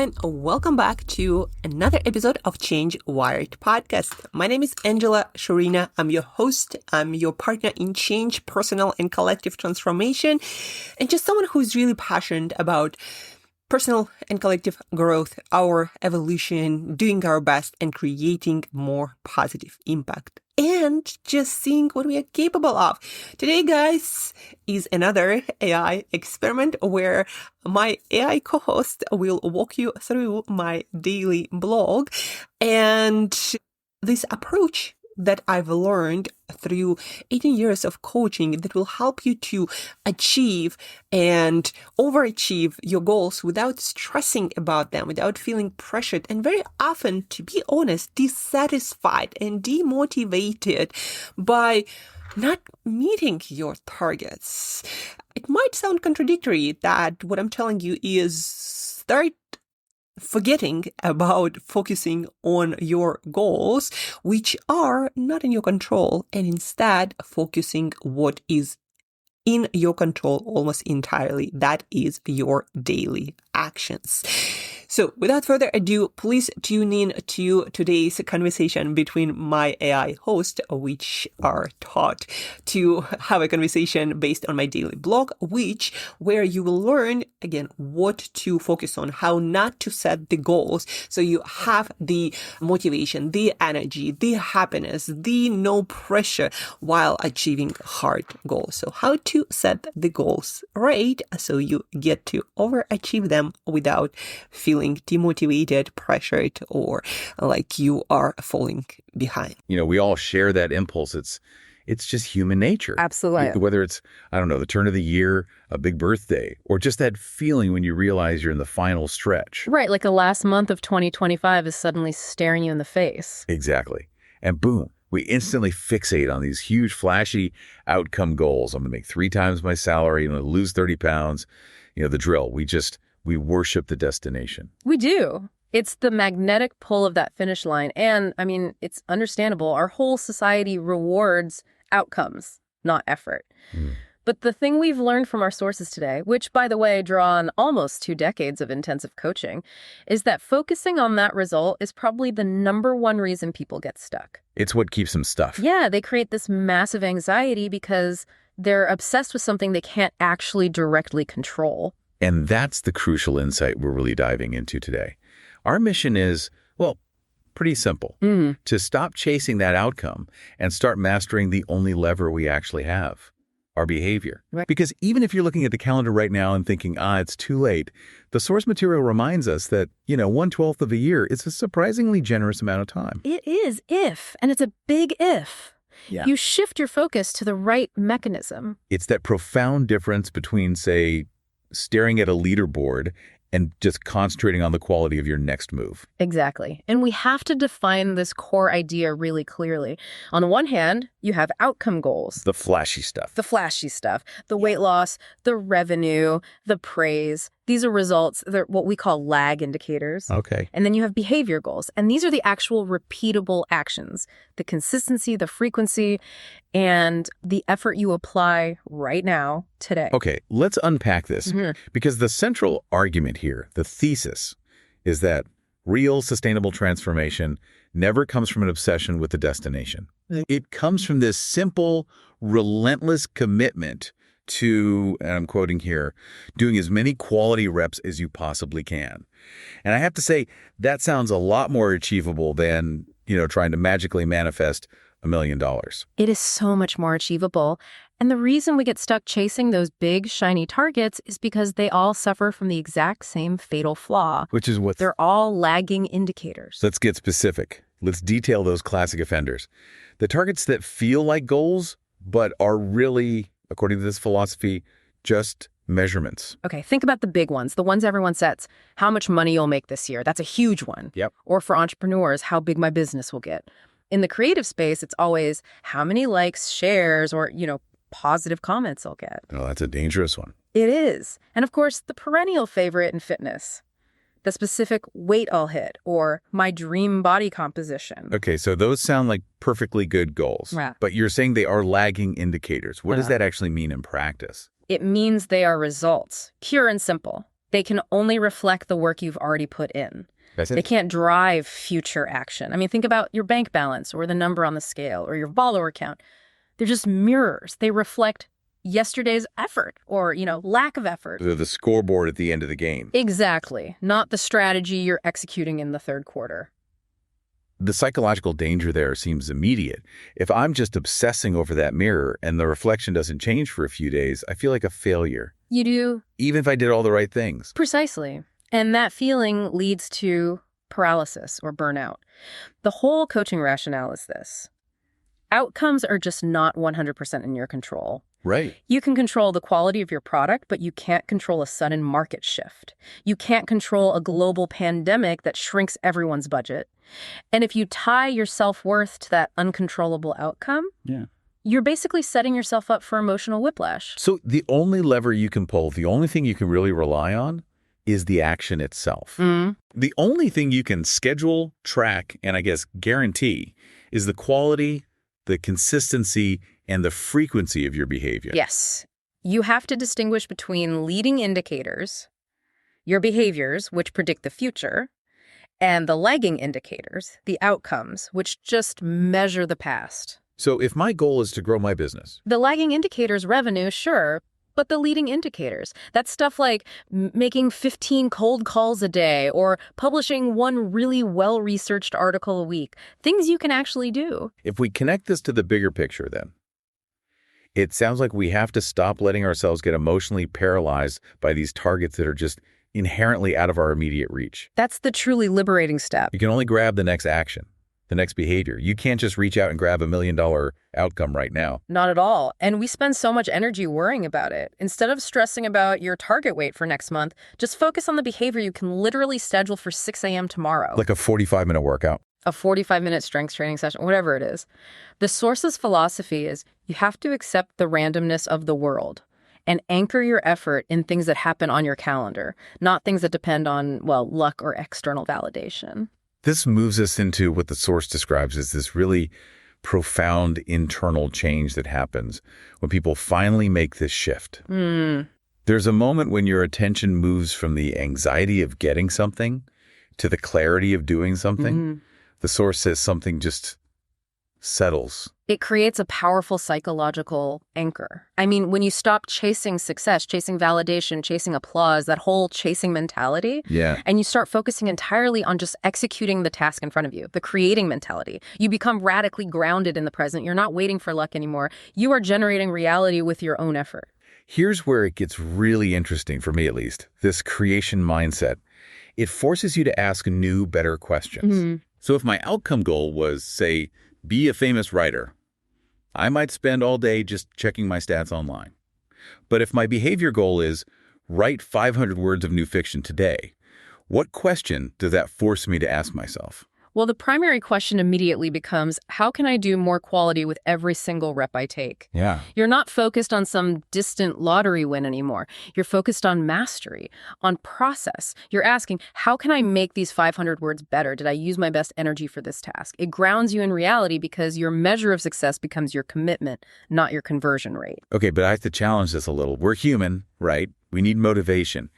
and welcome back to another episode of Change Wired podcast. My name is Angela Shurina. I'm your host. I'm your partner in change, personal and collective transformation, and just someone who's really passionate about personal and collective growth, our evolution, doing our best, and creating more positive impact. And just seeing what we are capable of. Today, guys, is another AI experiment where my AI co-host will walk you through my daily blog. And this approach that I've learned through 18 years of coaching that will help you to achieve and overachieve your goals without stressing about them, without feeling pressured, and very often, to be honest, dissatisfied and demotivated by not meeting your targets. It might sound contradictory that what I'm telling you is start forgetting about focusing on your goals, which are not in your control, and instead focusing what is in your control almost entirely. That is your daily actions. So without further ado, please tune in to today's conversation between my AI host, which are taught to have a conversation based on my daily blog, where you will learn, again, what to focus on, how not to set the goals so you have the motivation, the energy, the happiness, the no pressure while achieving hard goals. So how to set the goals right so you get to overachieve them without feeling demotivated, pressured, or like you are falling behind. You know, we all share that impulse. It's just human nature. Absolutely. Whether it's, I don't know, the turn of the year, a big birthday, or just that feeling when you realize you're in the final stretch. Right, like the last month of 2025 is suddenly staring you in the face. Exactly. And boom, we instantly fixate on these huge, flashy outcome goals. I'm going to make 3 times my salary, lose 30 pounds. You know, the drill. We worship the destination. We do. It's the magnetic pull of that finish line. And, I mean, it's understandable. Our whole society rewards outcomes, not effort. But the thing we've learned from our sources today, which, by the way, draw on almost 2 decades of intensive coaching, is that focusing on that result is probably the #1 reason people get stuck. It's what keeps them stuffed. Yeah, they create this massive anxiety because they're obsessed with something they can't actually directly control. And that's the crucial insight we're really diving into today. Our mission is, well, pretty simple. To stop chasing that outcome and start mastering the only lever we actually have, our behavior. Right. Because even if you're looking at the calendar right now and thinking, it's too late, the source material reminds us that, 1/12 of a year is a surprisingly generous amount of time. It is if, and it's a big if. Yeah. You shift your focus to the right mechanism. It's that profound difference between, say, staring at a leaderboard and just concentrating on the quality of your next move. Exactly. And we have to define this core idea really clearly. On the one hand, you have outcome goals. The flashy stuff. The weight loss, the revenue, the praise. These are results. They're what we call lag indicators. Okay. And then you have behavior goals. And these are the actual repeatable actions, the consistency, the frequency, and the effort you apply right now, today. Okay, let's unpack this. Because the central argument here, the thesis, is that real sustainable transformation never comes from an obsession with the destination. It comes from this simple, relentless commitment to, and I'm quoting here, doing as many quality reps as you possibly can. And I have to say, that sounds a lot more achievable than, trying to magically manifest $1 million. It is so much more achievable. And the reason we get stuck chasing those big, shiny targets is because they all suffer from the exact same fatal flaw. Which is what? They're all lagging indicators. Let's get specific. Let's detail those classic offenders. The targets that feel like goals, but are really, according to this philosophy, just measurements. Okay, think about the big ones, the ones everyone sets. How much money you'll make this year. That's a huge one. Yep. Or for entrepreneurs, how big my business will get. In the creative space, it's always how many likes, shares, or, positive comments I'll get. Oh, that's a dangerous one. It is. And of course, the perennial favorite in fitness, the specific weight I'll hit, or my dream body composition. Okay, so those sound like perfectly good goals. Right. But you're saying they are lagging indicators. What does that actually mean in practice? It means they are results, pure and simple. They can only reflect the work you've already put in. That's it. They can't drive future action. I mean, think about your bank balance or the number on the scale or your follower count. They're just mirrors. They reflect yesterday's effort or, lack of effort. The scoreboard at the end of the game. Exactly. Not the strategy you're executing in the third quarter. The psychological danger there seems immediate. If I'm just obsessing over that mirror and the reflection doesn't change for a few days, I feel like a failure. You do. Even if I did all the right things. Precisely. And that feeling leads to paralysis or burnout. The whole coaching rationale is this. Outcomes are just not 100% in your control. Right. You can control the quality of your product, but you can't control a sudden market shift. You can't control a global pandemic that shrinks everyone's budget. And if you tie your self-worth to that uncontrollable outcome, you're basically setting yourself up for emotional whiplash. So the only lever you can pull, the only thing you can really rely on is the action itself. The only thing you can schedule, track, and I guess guarantee is the quality, the consistency, and the frequency of your behavior. Yes. You have to distinguish between leading indicators, your behaviors, which predict the future, and the lagging indicators, the outcomes, which just measure the past. So if my goal is to grow my business, The lagging indicators, revenue, sure, but the leading indicators, that's stuff like making 15 cold calls a day or publishing one really well-researched article a week, things you can actually do. if we connect this to the bigger picture then, it sounds like we have to stop letting ourselves get emotionally paralyzed by these targets that are just inherently out of our immediate reach. That's the truly liberating step. You can only grab the next action, the next behavior. You can't just reach out and grab $1 million outcome right now. Not at all. And we spend so much energy worrying about it. Instead of stressing about your target weight for next month, just focus on the behavior you can literally schedule for 6 a.m. tomorrow. Like a 45-minute workout. A 45-minute strength training session, whatever it is. The Source's philosophy is you have to accept the randomness of the world and anchor your effort in things that happen on your calendar, not things that depend on, luck or external validation. This moves us into what the Source describes as this really profound internal change that happens when people finally make this shift. There's a moment when your attention moves from the anxiety of getting something to the clarity of doing something. The Source says something just settles. It creates a powerful psychological anchor. I mean, when you stop chasing success, chasing validation, chasing applause, that whole chasing mentality, and you start focusing entirely on just executing the task in front of you, the creating mentality, you become radically grounded in the present. You're not waiting for luck anymore. You are generating reality with your own effort. Here's where it gets really interesting, for me at least, this creation mindset. It forces you to ask new, better questions. So if my outcome goal was, say, be a famous writer, I might spend all day just checking my stats online. But if my behavior goal is write 500 words of new fiction today, what question does that force me to ask myself? Well, the primary question immediately becomes, how can I do more quality with every single rep I take? You're not focused on some distant lottery win anymore. You're focused on mastery, on process. You're asking, how can I make these 500 words better? Did I use my best energy for this task? It grounds you in reality because your measure of success becomes your commitment, not your conversion rate. Okay, but I have to challenge this a little. We're human, right? We need motivation.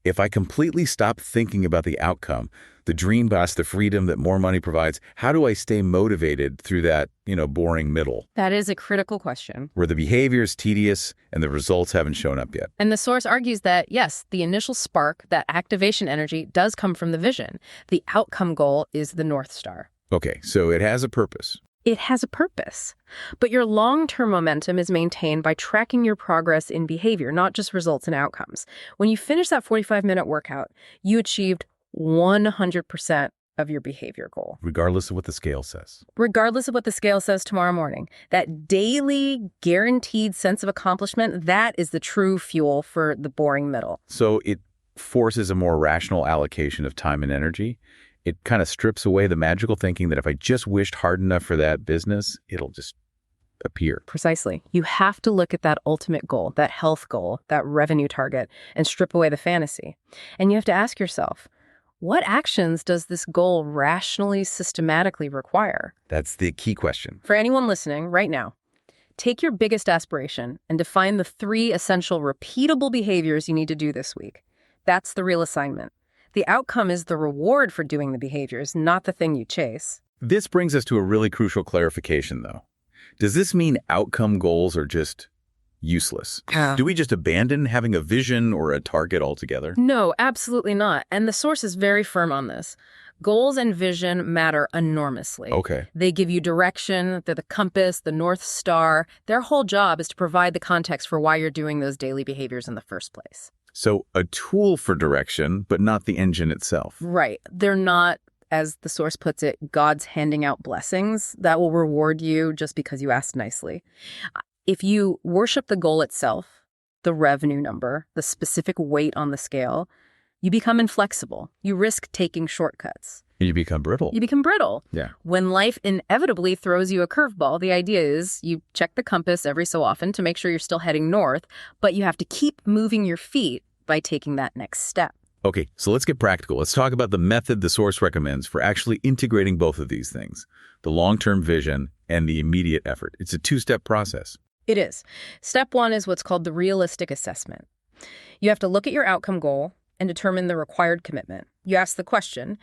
If I completely stop thinking about the outcome, the dream boss, the freedom that more money provides, how do I stay motivated through that, boring middle? That is a critical question. Where the behavior is tedious and the results haven't shown up yet. And the Source argues that, yes, the initial spark, that activation energy, does come from the vision. The outcome goal is the North Star. Okay, so it has a purpose. It has a purpose. But your long-term momentum is maintained by tracking your progress in behavior, not just results and outcomes. When you finish that 45-minute workout, you achieved 100% of your behavior goal. Regardless of what the scale says. Regardless of what the scale says tomorrow morning. That daily guaranteed sense of accomplishment, that is the true fuel for the boring middle. So it forces a more rational allocation of time and energy. It kind of strips away the magical thinking that if I just wished hard enough for that business, it'll just appear. Precisely. You have to look at that ultimate goal, that health goal, that revenue target, and strip away the fantasy. And you have to ask yourself, what actions does this goal rationally, systematically require? That's the key question. For anyone listening right now, take your biggest aspiration and define the 3 essential repeatable behaviors you need to do this week. That's the real assignment. The outcome is the reward for doing the behaviors, not the thing you chase. This brings us to a really crucial clarification, though. Does this mean outcome goals are just useless? Do we just abandon having a vision or a target altogether? No, absolutely not. And the source is very firm on this. Goals and vision matter enormously. Okay. They give you direction, they're the compass, the North Star. Their whole job is to provide the context for why you're doing those daily behaviors in the first place. So a tool for direction, but not the engine itself. Right. They're not, as the source puts it, God's handing out blessings that will reward you just because you asked nicely. If you worship the goal itself, the revenue number, the specific weight on the scale, you become inflexible. You risk taking shortcuts. You become brittle. You become brittle. Yeah. When life inevitably throws you a curveball, the idea is you check the compass every so often to make sure you're still heading north, but you have to keep moving your feet by taking that next step. Okay, so let's get practical. Let's talk about the method the source recommends for actually integrating both of these things, the long-term vision and the immediate effort. It's a two-step process. It is. Step one is what's called the realistic assessment. You have to look at your outcome goal and determine the required commitment. You ask the question,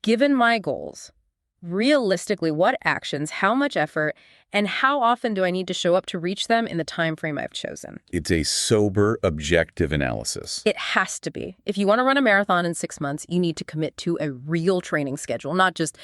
given my goals, realistically, what actions, how much effort, and how often do I need to show up to reach them in the time frame I've chosen? It's a sober, objective analysis. It has to be. If you want to run a marathon in 6 months, you need to commit to a real training schedule, not just,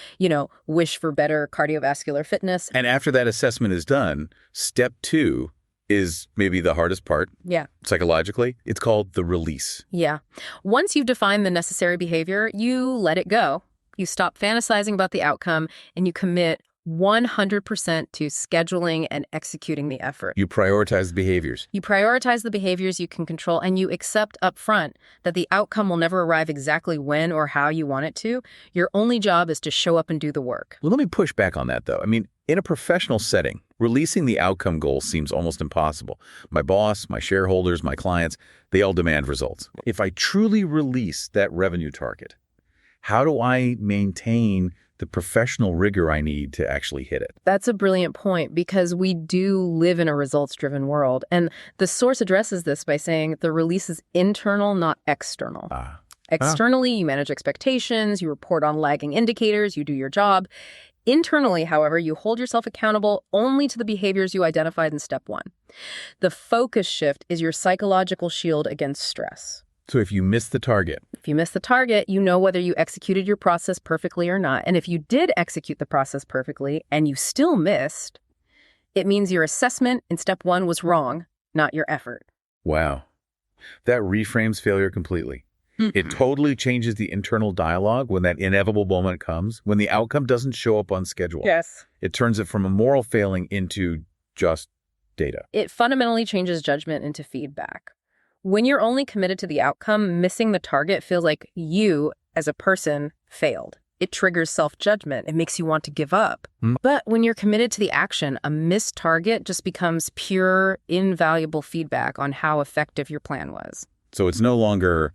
wish for better cardiovascular fitness. And after that assessment is done, step 2 is maybe the hardest part. Yeah. Psychologically, it's called the release. Yeah. Once you've defined the necessary behavior, you let it go. You stop fantasizing about the outcome and you commit 100% to scheduling and executing the effort. You prioritize the behaviors. You prioritize the behaviors you can control, and you accept up front that the outcome will never arrive exactly when or how you want it to. Your only job is to show up and do the work. Well, let me push back on that, though. I mean, in a professional setting, releasing the outcome goal seems almost impossible. My boss, my shareholders, my clients, they all demand results. If I truly release that revenue target, how do I maintain the professional rigor I need to actually hit it? That's a brilliant point, because we do live in a results-driven world. And the source addresses this by saying the release is internal, not external. Externally, you manage expectations, you report on lagging indicators, you do your job. Internally, however, you hold yourself accountable only to the behaviors you identified in step 1. The focus shift is your psychological shield against stress. So if you miss the target, you know whether you executed your process perfectly or not. And if you did execute the process perfectly and you still missed, it means your assessment in step 1 was wrong, not your effort. wow, that reframes failure completely. It totally changes the internal dialogue when that inevitable moment comes, when the outcome doesn't show up on schedule. Yes. It turns it from a moral failing into just data. It fundamentally changes judgment into feedback. When you're only committed to the outcome, missing the target feels like you, as a person, failed. It triggers self-judgment. It makes you want to give up. But when you're committed to the action, a missed target just becomes pure, invaluable feedback on how effective your plan was. So it's no longer,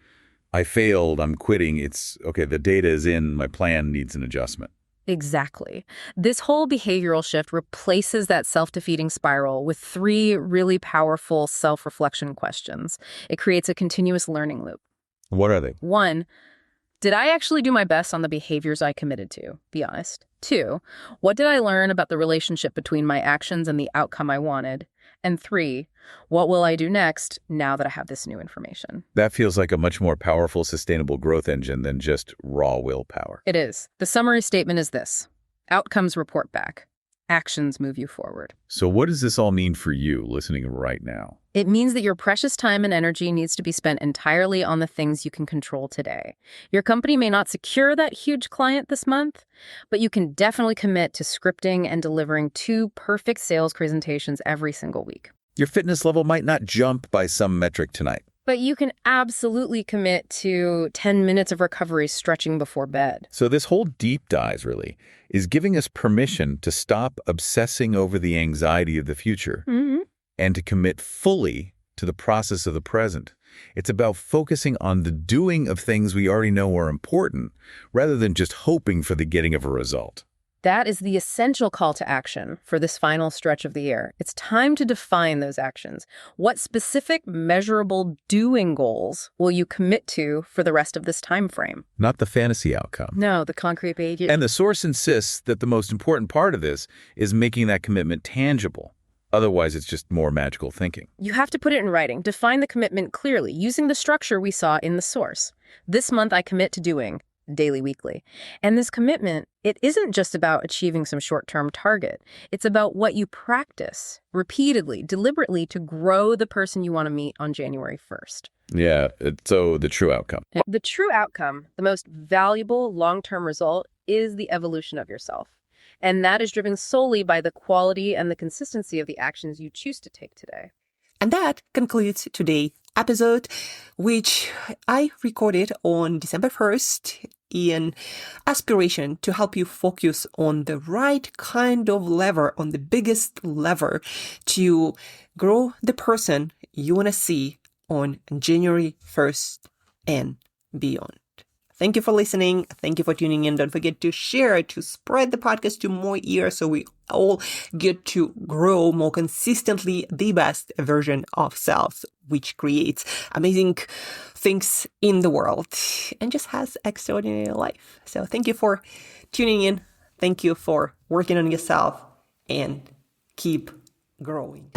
I failed, I'm quitting. It's, okay, the data is in, my plan needs an adjustment. Exactly. This whole behavioral shift replaces that self-defeating spiral with 3 really powerful self-reflection questions. It creates a continuous learning loop. What are they? 1, did I actually do my best on the behaviors I committed to? Be honest. 2, what did I learn about the relationship between my actions and the outcome I wanted? And 3, what will I do next now that I have this new information? That feels like a much more powerful, sustainable growth engine than just raw willpower. It is. The summary statement is this: outcomes report back. Actions move you forward. So what does this all mean for you listening right now? It means that your precious time and energy needs to be spent entirely on the things you can control today. Your company may not secure that huge client this month, but you can definitely commit to scripting and delivering 2 perfect sales presentations every single week. Your fitness level might not jump by some metric tonight, But you can absolutely commit to 10 minutes of recovery stretching before bed. So this whole deep dive really is giving us permission to stop obsessing over the anxiety of the future and to commit fully to the process of the present. It's about focusing on the doing of things we already know are important rather than just hoping for the getting of a result. That is the essential call to action for this final stretch of the year. It's time to define those actions. What specific, measurable doing goals will you commit to for the rest of this time frame? Not the fantasy outcome. No, the concrete behavior. And the source insists that the most important part of this is making that commitment tangible. Otherwise, it's just more magical thinking. You have to put it in writing. Define the commitment clearly, using the structure we saw in the source. This month, I commit to doing daily, weekly. And this commitment, it isn't just about achieving some short-term target. It's about what you practice repeatedly, deliberately to grow the person you want to meet on January 1st. Yeah, so the true outcome. The true outcome, the most valuable long-term result, is the evolution of yourself. And that is driven solely by the quality and the consistency of the actions you choose to take today. And that concludes today's episode, which I recorded on December 1st in aspiration to help you focus on the right kind of lever, on the biggest lever to grow the person you want to see on January 1st and beyond. Thank you for listening. Thank you for tuning in. Don't forget to share, to spread the podcast to more ears so we all get to grow more consistently the best version of selves, which creates amazing things in the world and just has extraordinary life. So thank you for tuning in. Thank you for working on yourself and keep growing.